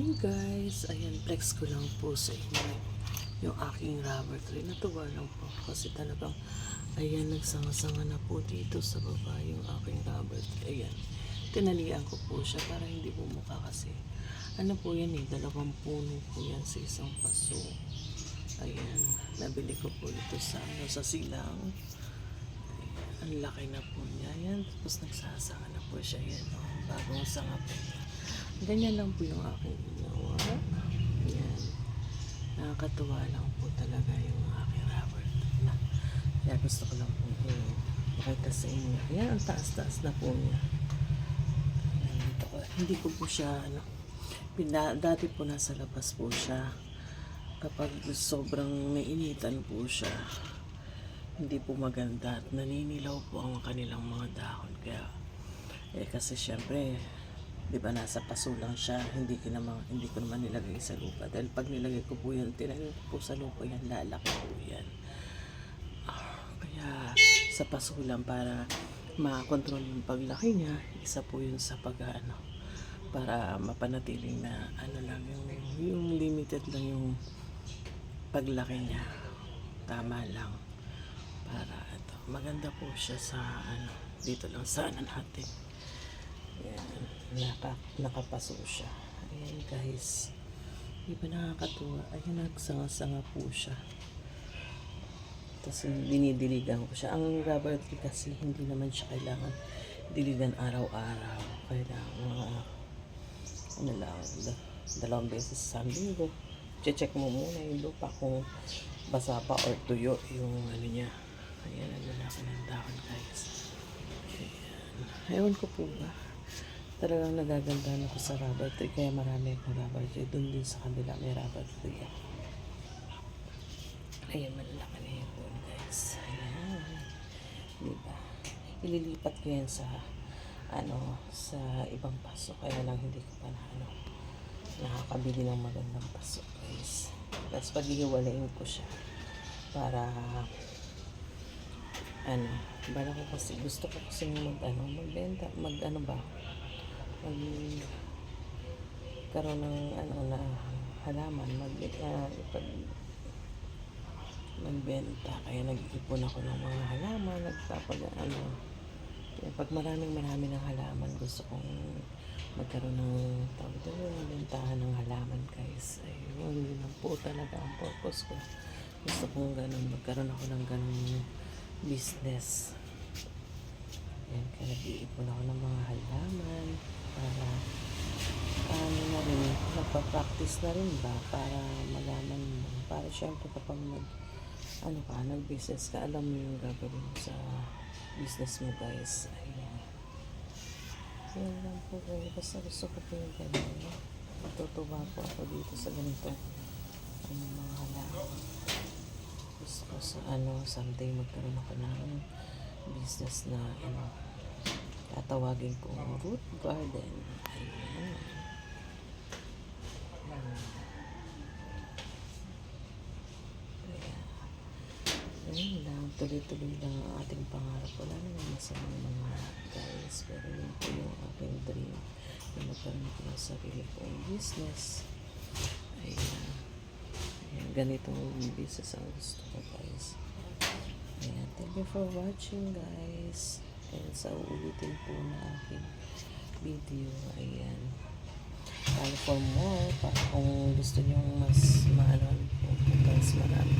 Hi guys! Ayan, flex ko lang po sa inyo yung aking rubber tree. Natuwa lang po kasi talagang ayan, nagsanga-sanga na po dito sa baba yung aking rubber tree. Ayan, tinalian ko po siya para hindi bumuka kasi ano po yan dalawang puno po yan sa isang paso. Ayan, nabili ko po ito sa silang. Ayan, ang laki na po niya. Ayan, tapos nagsasanga na po siya. Ayan, bagong sanga po niya. Ganyan lang po yung aking ginawa. Ayan. Nakakatuwa lang po talaga yung aking rubber tree. Kaya gusto ko lang po makita sa inyo. Ayan, ang taas-taas na po niya. Ayan, hindi ko po siya, dati po nasa labas po siya. Kapag sobrang nainitan po siya, hindi po maganda at naninilaw po ang kanilang mga dahon. Kaya, kasi syempre, di ba nasa paso lang siya, hindi ko naman nilagay sa lupa dahil pag nilagay ko po yan, tinanim ko po sa lupa yan, lalaki po yan. Kaya sa paso lang para makontrol yung paglaki niya, isa po yun sa para mapanatiling na lang yung limited lang yung paglaki niya, tama lang para maganda po siya sa dito lang sa natin. Ayan, nakapaso siya. Ayan guys, di ba nakakatuwa? Ayan, nagsanga-sanga po siya. Tapos dinidiligan ko siya. Ang rubber tree kasi hindi naman siya kailangan diligan araw-araw. Kailangan lang, 2 beses sa linggo. Check mo muna yung lupa kung basa pa or tuyo yung niya. Ayan, lalaki ng dahon guys. Ayan. Ewan ko po ba, talagang nagagandahan ako sa rubber tree, kaya marami akong rubber tree. Doon din sa kabila may rubber tree. Ayan, malalaki na yun guys. Ayan, diba? Ililipat ko yan sa sa ibang paso, kaya lang hindi ko pa nakakabili ng magandang paso guys. Tapos paghihiwalayin ko siya para bala ko kasi gusto ko kasi magbenta, magkaroon ng na halaman, magbenta. Kaya nag-iipon ako ng mga halaman, pag maraming ng halaman, gusto kong magkaroon ng bentahan ng halaman guys. Ayun, yun lang po talaga ang purpose ko. Gusto kong magkaroon ako ng ganun business. Ayan, kaya nag-iipon ako ng mga halaman para na rin, nagpa-practice na rin ba para malaman mo, para syempre kapag nag-business ka, alam mo yung gagawin mo sa business mo guys. Ayan. Ayan lang po guys, basta gusto ko po yung ganyan. Natutuwa po ako dito sa ganito mga halaman. Gusto ko sa someday magkaroon ako ng business na tatawagin kong root garden. Ayan. Ayan lang, tuloy-tuloy lang ang ating pangarap. Wala naman masamang mga guys, pero yun po yung aking dream, yung magkaroon ko ng sarili kong business. Ayan. Ayan, ganitong business ang gusto ko guys. Ayan, thank you for watching guys. Ayan, sa uulitin po na aking video. Ayan, follow for more kung gusto nyo mas mas marami.